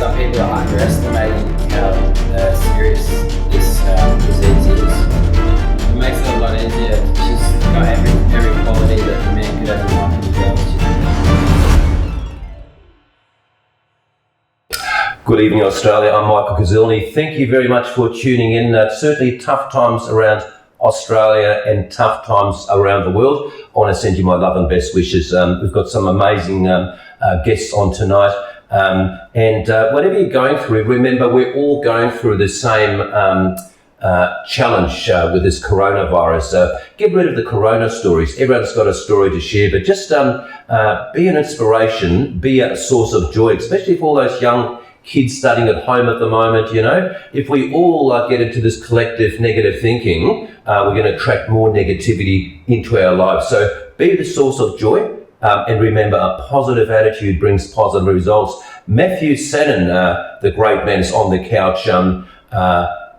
some people are underestimating how serious this disease is. It makes it a lot easier. She's got every quality that a man could ever want in the girl. Good evening, Australia. I'm Michael Kuzilny. Thank you very much for tuning in. Certainly tough times around Australia and tough times around the world. I want to send you my love and best wishes. We've got some amazing guests on tonight. And whatever you're going through, remember we're all going through the same challenge with this coronavirus. Get rid of the corona stories. Everyone's got a story to share, but just be an inspiration, be a source of joy, especially for all those young kids studying at home at the moment. You know, if we all get into this collective negative thinking, we're going to attract more negativity into our lives. So be the source of joy. And remember, a positive attitude brings positive results. Mathew, the great man, is on the couch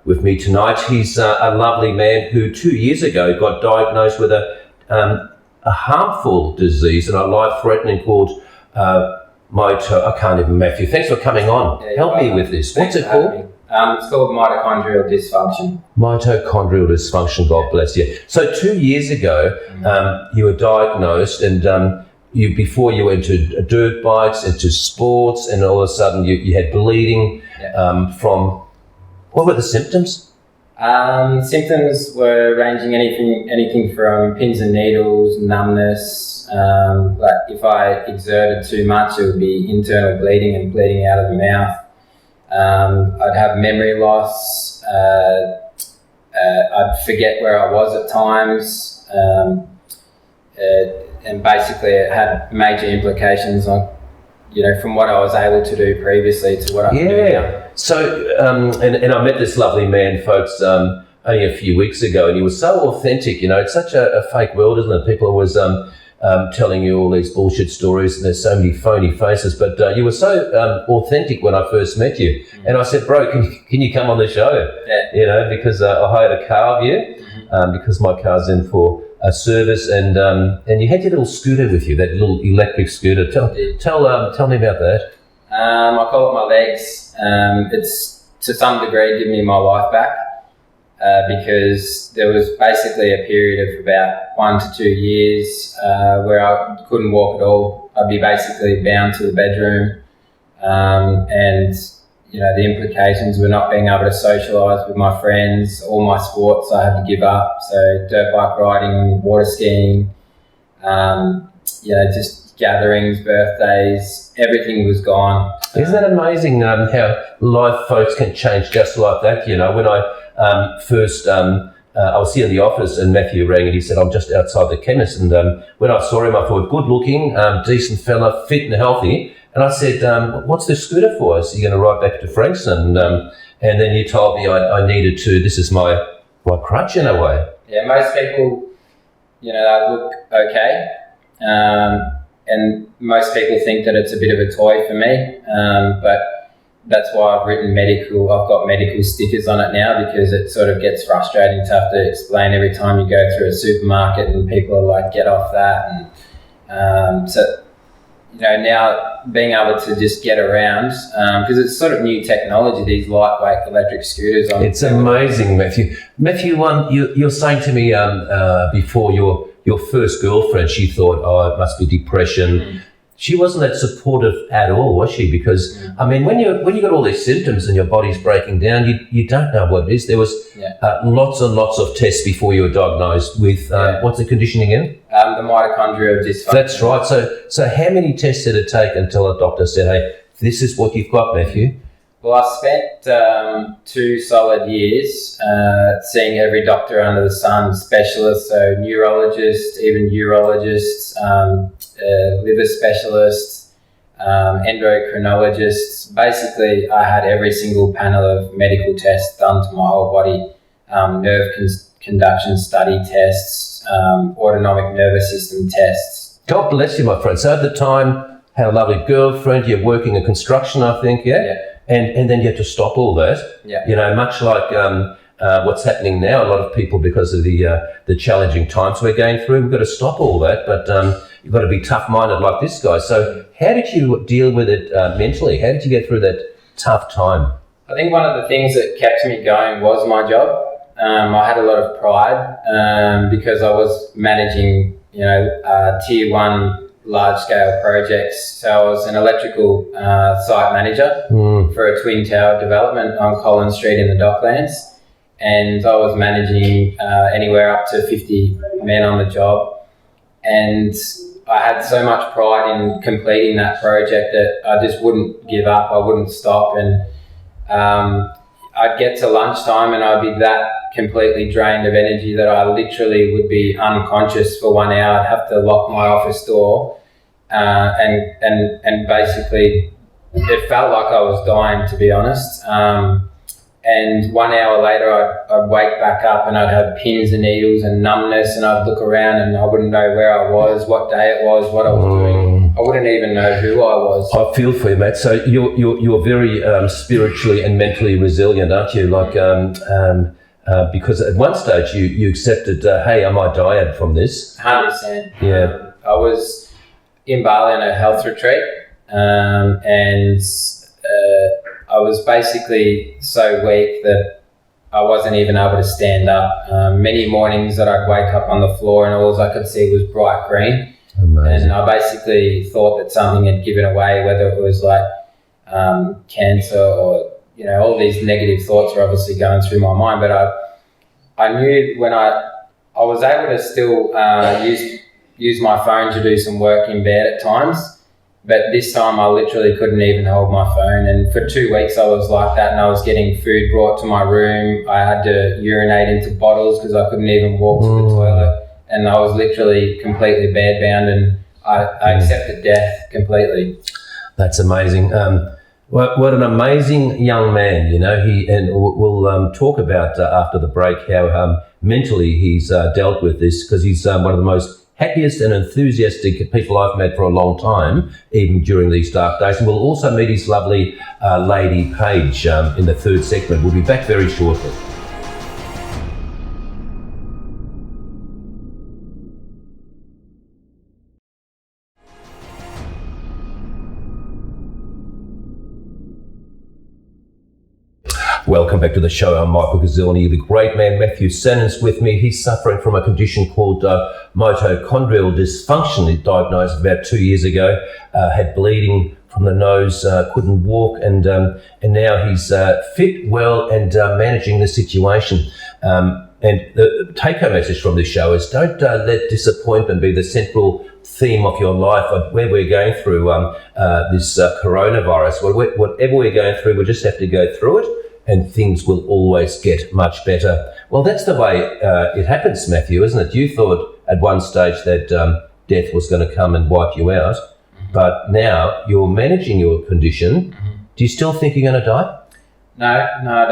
with me tonight. He's a lovely man who 2 years ago got diagnosed with a harmful disease and a life-threatening called Mathew, thanks for coming on. Yeah, help me with this. What's it called? It's called Mitochondrial Dysfunction. Mitochondrial Dysfunction, God bless you. So 2 years ago, you were diagnosed, and before you went to dirt bikes, into sports, and all of a sudden you had bleeding from, what were the symptoms? Symptoms were ranging anything from pins and needles, numbness. Like if I exerted too much, it would be internal bleeding and bleeding out of the mouth. I'd have memory loss. I'd forget where I was at times. And basically it had major implications on, from what I was able to do previously to what I can do now. So, and I met this lovely man, folks, only a few weeks ago, and he was so authentic. It's such a fake world, isn't it? People always telling you all these bullshit stories, and there's so many phony faces, but you were so authentic when I first met you. And I said, bro, can you come on the show? Yeah. Because I hired a car of you, because my car's in for a service, and you had your little scooter with you, that little electric scooter. Tell me about that. I call it my legs. It's to some degree given me my life back, because there was basically a period of about 1 to 2 years where I couldn't walk at all. I'd be basically bound to the bedroom, and the implications were not being able to socialise with my friends. All my sports I had to give up, so dirt bike riding, water skiing, just gatherings, birthdays, everything was gone. Isn't that amazing how life, folks, can change just like that? When I first, I was here in the office and Mathew rang and he said, I'm just outside the chemist. And when I saw him, I thought, good looking, decent fella, fit and healthy. And I said, what's this scooter for? Is he going to ride back to Frankston? And then you told me I needed to, this is my crutch in a way. Yeah, most people, they look okay. And most people think that it's a bit of a toy for me. But that's why I've got medical stickers on it now, because it sort of gets frustrating to have to explain every time you go through a supermarket and people are like, get off that. And now being able to just get around, because it's sort of new technology, these lightweight electric scooters. It's amazing, Mathew. Mathew, you're saying to me before your first girlfriend, she thought, it must be depression. She wasn't that supportive at all, was she? Because, when you got all these symptoms and your body's breaking down, you don't know what it is. There was lots and lots of tests before you were diagnosed with, what's the condition again? The mitochondrial dysfunction. That's right. So how many tests did it take until a doctor said, hey, this is what you've got, Mathew? Well, I spent 2 solid years seeing every doctor under the sun, specialists, so neurologists, even urologists, liver specialists, endocrinologists. Basically, I had every single panel of medical tests done to my whole body, nerve conduction study tests, autonomic nervous system tests. God bless you, my friend. So at the time, had a lovely girlfriend, you're working in construction, I think, yeah? And then you had to stop all that. Yeah. Much like what's happening now, a lot of people, because of the challenging times we're going through, we've got to stop all that, but you've got to be tough-minded like this guy. So how did you deal with it mentally? How did you get through that tough time? I think one of the things that kept me going was my job. I had a lot of pride because I was managing, tier 1 large-scale projects. So I was an electrical site manager for a twin tower development on Collins Street in the Docklands, and I was managing anywhere up to 50 men on the job. And I had so much pride in completing that project that I just wouldn't give up. I wouldn't stop, and I'd get to lunchtime and I'd be that completely drained of energy that I literally would be unconscious for 1 hour. I'd have to lock my office door, and basically it felt like I was dying, to be honest. And 1 hour later, I'd wake back up and I'd have pins and needles and numbness, and I'd look around and I wouldn't know where I was, what day it was, what I was doing. I wouldn't even know who I was. I feel for you, Matt. So you're very spiritually and mentally resilient, aren't you? Like because at one stage you accepted, hey, I might die from this. 100%. Yeah. I was in Bali on a health retreat, and I was basically so weak that I wasn't even able to stand up. Many mornings that I'd wake up on the floor and all I could see was bright green. Amazing. And I basically thought that something had given away, whether it was like cancer or, all these negative thoughts were obviously going through my mind. But I knew when I was able to still use my phone to do some work in bed at times. But this time I literally couldn't even hold my phone, and for 2 weeks I was like that, and I was getting food brought to my room. I had to urinate into bottles because I couldn't even walk to the toilet, and I was literally completely bedbound, and I accepted death completely. That's amazing. What an amazing young man, we'll talk about after the break how mentally he's dealt with this, because he's one of the most happiest and enthusiastic people I've met for a long time, even during these dark days. And we'll also meet his lovely lady, Paige, in the third segment. We'll be back very shortly. Welcome back to the show. I'm Michael Kuzilny. The great man Mathew is with me. He's suffering from a condition called Mitochondrial Dysfunction. He diagnosed about 2 years ago, had bleeding from the nose, couldn't walk, and now he's fit, well, and managing the situation. And the take-home message from this show is don't let disappointment be the central theme of your life. Where we're going through this coronavirus, whatever we're going through, we just have to go through it, and things will always get much better. Well, that's the way it happens, Mathew, isn't it? You thought at one stage that death was going to come and wipe you out, but now you're managing your condition. Do you still think you're going to die? No, I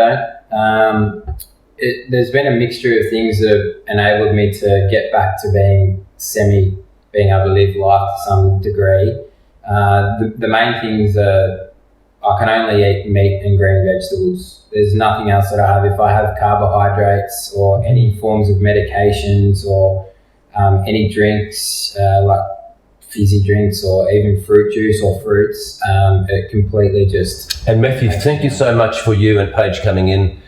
don't. There's been a mixture of things that have enabled me to get back to being able to live life to some degree. The main things are I can only eat meat and green vegetables. There's nothing else that I have. If I have carbohydrates or any forms of medications or any drinks, like fizzy drinks or even fruit juice or fruits, it completely just... And Mathew, thank you so much for you and Paige coming in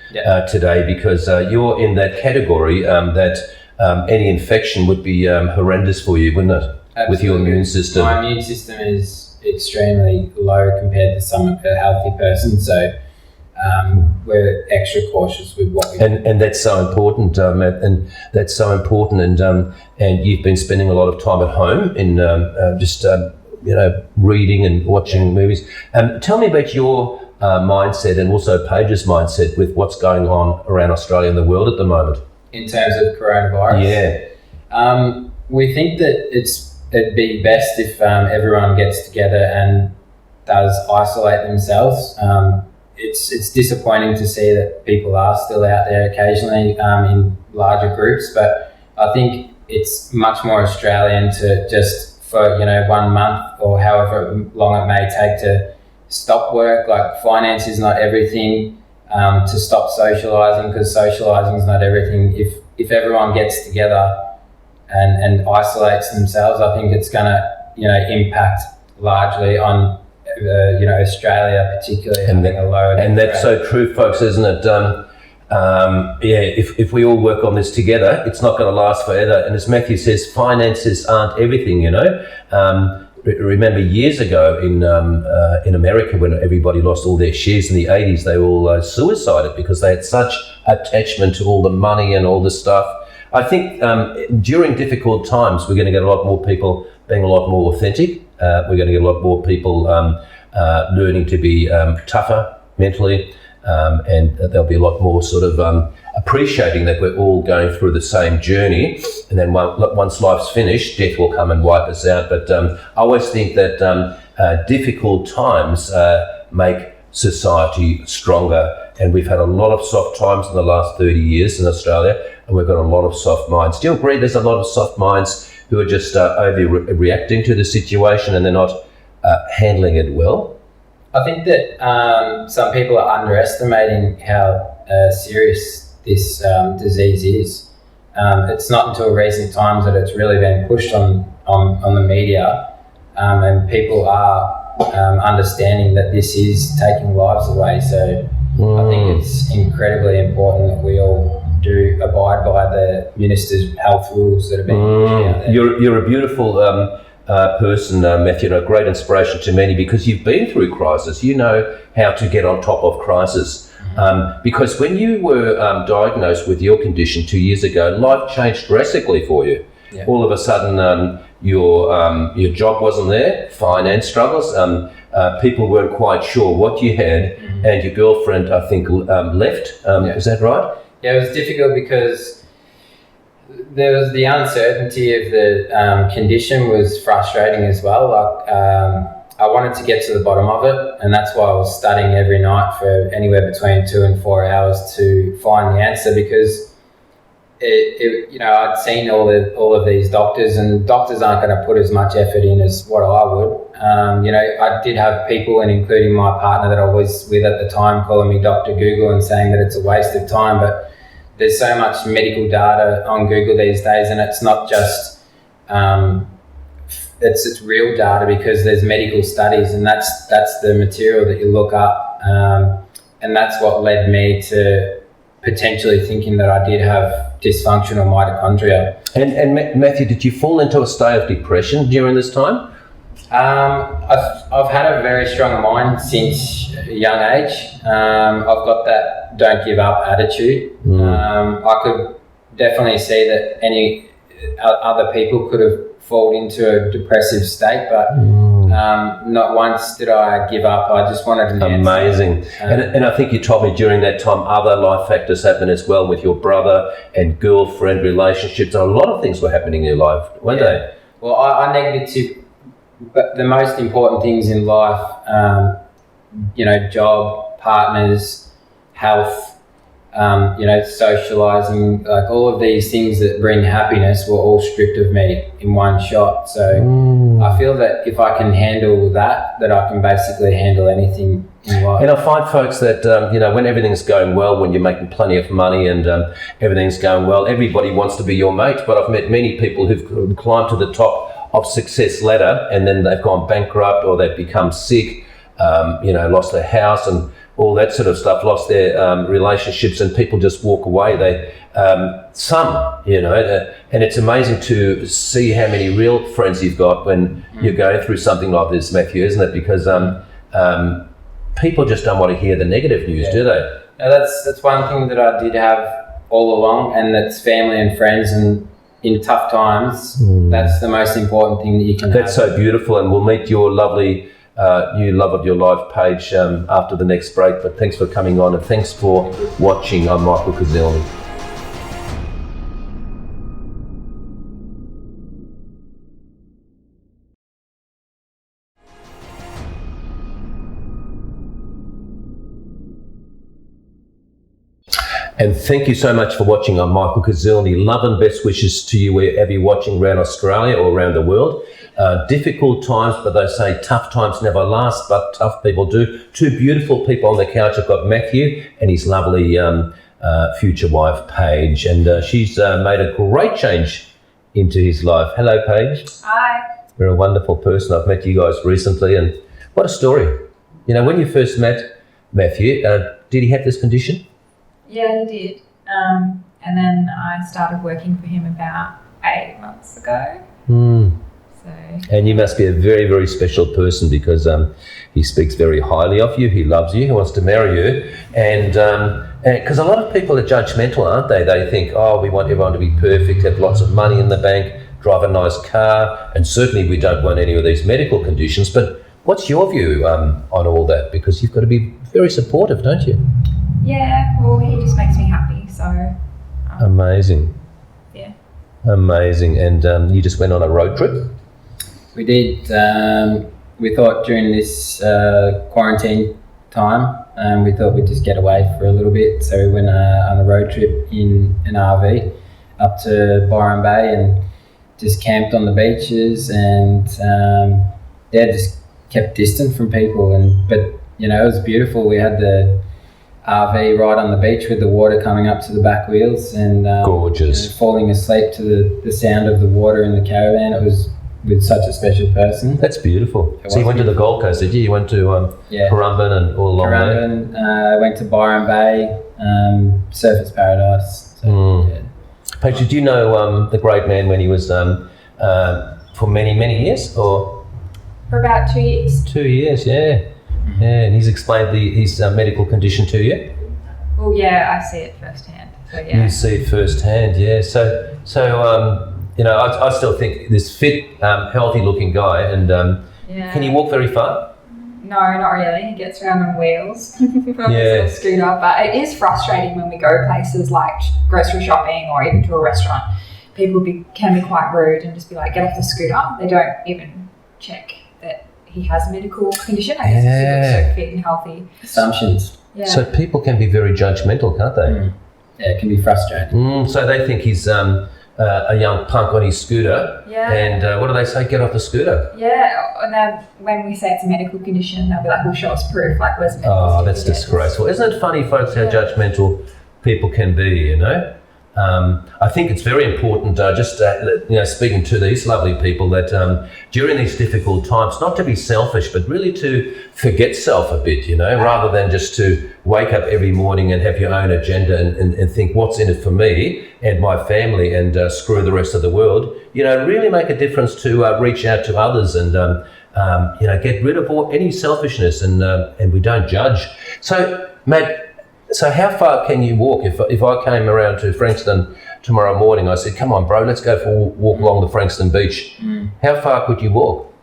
today, because you're in that category that any infection would be horrendous for you, wouldn't it? Absolutely. With your immune system. My immune system is extremely low compared to a healthy person, so we're extra cautious with what we do. And that's so important, Matt, and that's so important, and you've been spending a lot of time at home in reading and watching movies. Tell me about your mindset and also Paige's mindset with what's going on around Australia and the world at the moment. In terms of coronavirus? Yeah. We think that it'd be best if everyone gets together and does isolate themselves. It's disappointing to see that people are still out there occasionally in larger groups, but I think it's much more Australian to just for 1 month or however long it may take to stop work. Like, finance is not everything. To stop socialising, because socialising is not everything. If everyone gets together and isolates themselves, I think it's going to impact largely on Australia particularly having a lower death and that's rate. so true, folks, isn't it? If we all work on this together, it's not going to last forever. And as Mathew says, finances aren't everything, Remember years ago in America, when everybody lost all their shares in the 80s, they all suicided because they had such attachment to all the money and all the stuff. I think during difficult times, we're going to get a lot more people being a lot more authentic. We're going to get a lot more people learning to be tougher mentally. And there'll be a lot more sort of appreciating that we're all going through the same journey, and then once life's finished, death will come and wipe us out. But I always think that difficult times make society stronger, and we've had a lot of soft times in the last 30 years in Australia, and we've got a lot of soft minds. Do you agree there's a lot of soft minds who are just overreacting to the situation and they're not handling it well? I think that some people are underestimating how serious this disease is. It's not until recent times that it's really been pushed on the media, and people are understanding that this is taking lives away. So I think it's incredibly important that we all do abide by the minister's health rules that are being pushed out there. You're a beautiful person, Mathew, and a great inspiration to many, because you've been through crisis. You know how to get on top of crisis. Because when you were diagnosed with your condition 2 years ago, life changed drastically for you. Yeah. All of a sudden, your job wasn't there, finance struggles, people weren't quite sure what you had, and your girlfriend, I think, left. Is that right? Yeah, it was difficult because there was the uncertainty of the condition was frustrating as well. I wanted to get to the bottom of it, and that's why I was studying every night for anywhere between 2 and 4 hours to find the answer, because I'd seen all of these doctors, and doctors aren't going to put as much effort in as what I would. I did have people, and including my partner that I was with at the time, calling me Dr. Google and saying that it's a waste of time, but there's so much medical data on Google these days, and it's not just it's real data, because there's medical studies, and that's the material that you look up, and that's what led me to potentially thinking that I did have dysfunctional mitochondria. And Mathew, did you fall into a state of depression during this time? I've had a very strong mind since a young age. I've got that don't give up attitude. I could definitely see that any other people could have fallen into a depressive state, but not once did I give up. I just wanted an Amazing. And I think you told me during that time other life factors happened as well, with your brother and girlfriend relationships. A lot of things were happening in your life, weren't they? Well, I negative, but the most important things in life, job, partners, health, socializing, like all of these things that bring happiness were all stripped of me in one shot. So I feel that if I can handle that I can basically handle anything in life. And I find, folks, that, when everything's going well, when you're making plenty of money and everything's going well, everybody wants to be your mate. But I've met many people who've climbed to the top of success ladder, and then they've gone bankrupt, or they've become sick, lost their house and all that sort of stuff, lost their relationships, and people just walk away. And it's amazing to see how many real friends you've got when you're going through something like this, Mathew, isn't it? Because people just don't want to hear the negative news, do they? No, that's one thing that I did have all along, and that's family and friends, and in tough times, that's the most important thing that you can have. That's so beautiful, and we'll meet your lovely new love of your life page after the next break. But thanks for coming on, and thanks for watching. I'm Michael Kuzilny. And thank you so much for watching. I'm Michael Kuzilny. Love and best wishes to you wherever you're watching around Australia or around the world. Difficult times, but they say tough times never last, but tough people do. Two beautiful people on the couch. I've got Mathew and his lovely future wife, Paige, and she's made a great change into his life. Hello, Paige. Hi. You're a wonderful person. I've met you guys recently, and What a story. You know, when you first met Mathew, did he have this condition? Yeah, he did. And then I started working for him about 8 months ago. So. And you must be a very, very special person because he speaks very highly of you, he loves you, he wants to marry you. And because a lot of people are judgmental, aren't they? They think, oh, we want everyone to be perfect, have lots of money in the bank, drive a nice car, and certainly we don't want any of these medical conditions. But what's your view on all that? Because you've got to be very supportive, don't you? Yeah, well, he just makes me happy, so... Amazing. Yeah. Amazing. And you just went on a road trip? We did. We thought during this quarantine time, we thought we'd just get away for a little bit. So we went on a road trip in an RV up to Byron Bay and just camped on the beaches and just kept distant from people. But you know, it was beautiful. We had the RV right on the beach with the water coming up to the back wheels and gorgeous. You know, falling asleep to the sound of the water in the caravan. It was with such a special person. That's beautiful. So you went to the Gold Coast, did you? You went to Currumbin and all along there? Went to Byron Bay, Surfers Paradise. So, yeah. Paige, did you know the great man when he was for many, many years? Or for about 2 years. 2 years, yeah. Yeah, and he's explained his medical condition to you? Well, yeah, I see it firsthand. So, yeah. You see it firsthand, yeah. So you know, I still think this fit, healthy-looking guy, and can he walk very far? No, not really. He gets around on wheels on his little scooter, but it is frustrating when we go places like grocery shopping or even to a restaurant. People can be quite rude and just be like, get off the scooter. They don't even check that he has a medical condition. I guess he looks so fit and healthy. Assumptions. Yeah. So people can be very judgmental, can't they? Yeah, it can be frustrating. So they think he's a young punk on his scooter. Yeah. And what do they say? Get off the scooter. Yeah. And then when we say it's a medical condition, they'll be like, well, show us proof. Like, where's the medical Oh, that's disgraceful. Isn't it funny, folks, how judgmental people can be, you know? I think it's very important, speaking to these lovely people, that during these difficult times, not to be selfish, but really to forget self a bit, you know, rather than just to wake up every morning and have your own agenda and think what's in it for me and my family and screw the rest of the world. You know, really make a difference to reach out to others and, get rid of any selfishness and we don't judge. So, Matt, so how far can you walk? If I came around to Frankston tomorrow morning, I said, come on, bro, let's go for a walk along the Frankston beach. How far could you walk?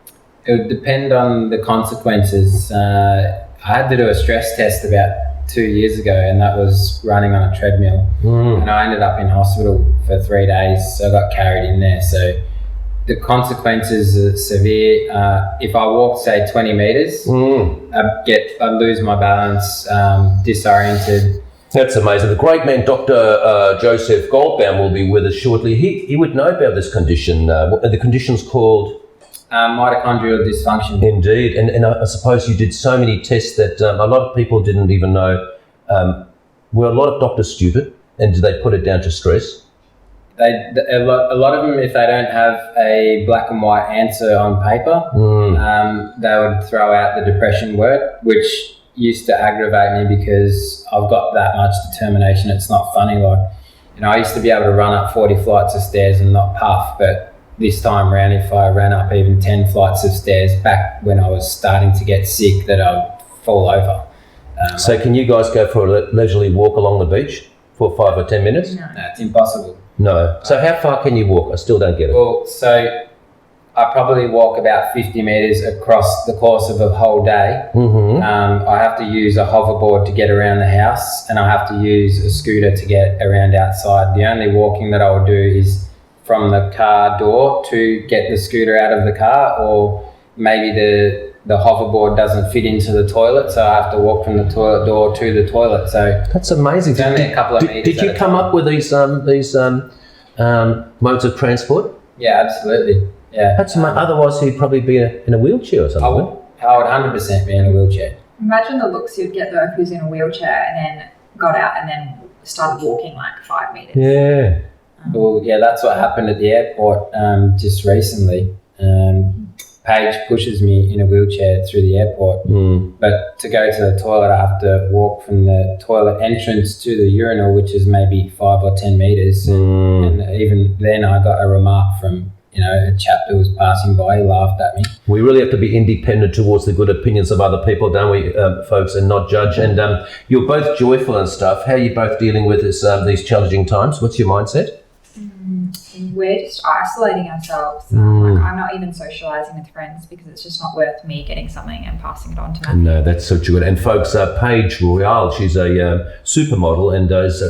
It would depend on the consequences. I had to do a stress test about 2 years ago, and that was running on a treadmill. And I ended up in hospital for 3 days, so I got carried in there. So the consequences are severe. If I walk, say, 20 metres, I'd lose my balance, disoriented. That's amazing. The great man, Dr. Joseph Goldbaum, will be with us shortly. He would know about this condition. The condition's called? Mitochondrial dysfunction. Indeed. And I suppose you did so many tests that a lot of people didn't even know. Were a lot of doctors stupid? And did they put it down to stress? A lot of them, if they don't have a black and white answer on paper, they would throw out the depression word, which used to aggravate me because I've got that much determination. It's not funny. Like, you know, I used to be able to run up 40 flights of stairs and not puff, but this time around, if I ran up even 10 flights of stairs back when I was starting to get sick, that I'd fall over. So can you guys go for a leisurely walk along the beach for 5 or 10 minutes? No, it's impossible. No. So how far can you walk? I still don't get it. Well, so I probably walk about 50 metres across the course of a whole day. I have to use a hoverboard to get around the house, and I have to use a scooter to get around outside. The only walking that I will do is from the car door to get the scooter out of the car, or maybe the hoverboard doesn't fit into the toilet, so I have to walk from the toilet door to the toilet. So that's amazing. It's only a couple of meters. Did you come up with these modes of transport? Yeah, absolutely. Yeah. That's otherwise he'd probably be in a wheelchair or something. I would 100% be in a wheelchair. Imagine the looks you'd get though if he was in a wheelchair and then got out and then started walking like 5 metres. Yeah. Well, yeah, that's what happened at the airport just recently. Paige pushes me in a wheelchair through the airport. But to go to the toilet, I have to walk from the toilet entrance to the urinal, which is maybe 5 or 10 meters. And even then, I got a remark from a chap who was passing by. He laughed at me. We really have to be independent towards the good opinions of other people, don't we, folks, and not judge. And you're both joyful and stuff. How are you both dealing with this, these challenging times? What's your mindset? We're just isolating ourselves. Like, I'm not even socialising with friends because it's just not worth me getting something and passing it on to Mathew. No, that's such a good. And folks, Paige Royale, she's a supermodel and has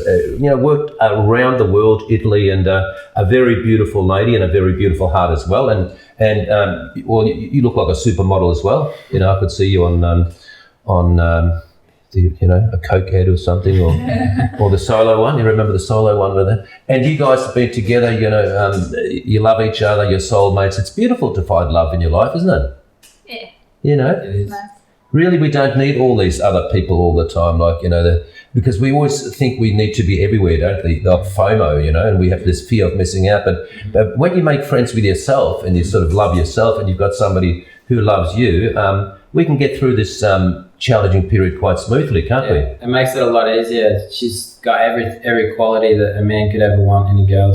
worked around the world, Italy, and a very beautiful lady and a very beautiful heart as well. And well, you look like a supermodel as well. I could see you on a Coke ad or something, or the solo one. You remember the solo one with it? And you guys have been together, you love each other, you're soulmates. It's beautiful to find love in your life, isn't it? Yeah. It is. Nice. Really, we don't need all these other people all the time, because we always think we need to be everywhere, don't we? Like FOMO, and we have this fear of missing out. But when you make friends with yourself and you sort of love yourself and you've got somebody who loves you, we can get through this challenging period quite smoothly, can't we? It makes it a lot easier. She's got every quality that a man could ever want in a girl.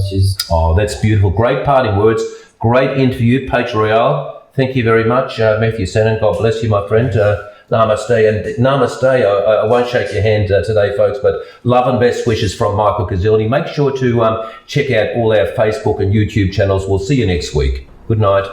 Oh, that's beautiful. Great parting words. Great interview, Paige Royale. Thank you very much, Mathew Sennon. God bless you, my friend. Namaste. And namaste. I won't shake your hand today, folks, but love and best wishes from Michael Kuzilny. Make sure to check out all our Facebook and YouTube channels. We'll see you next week. Good night.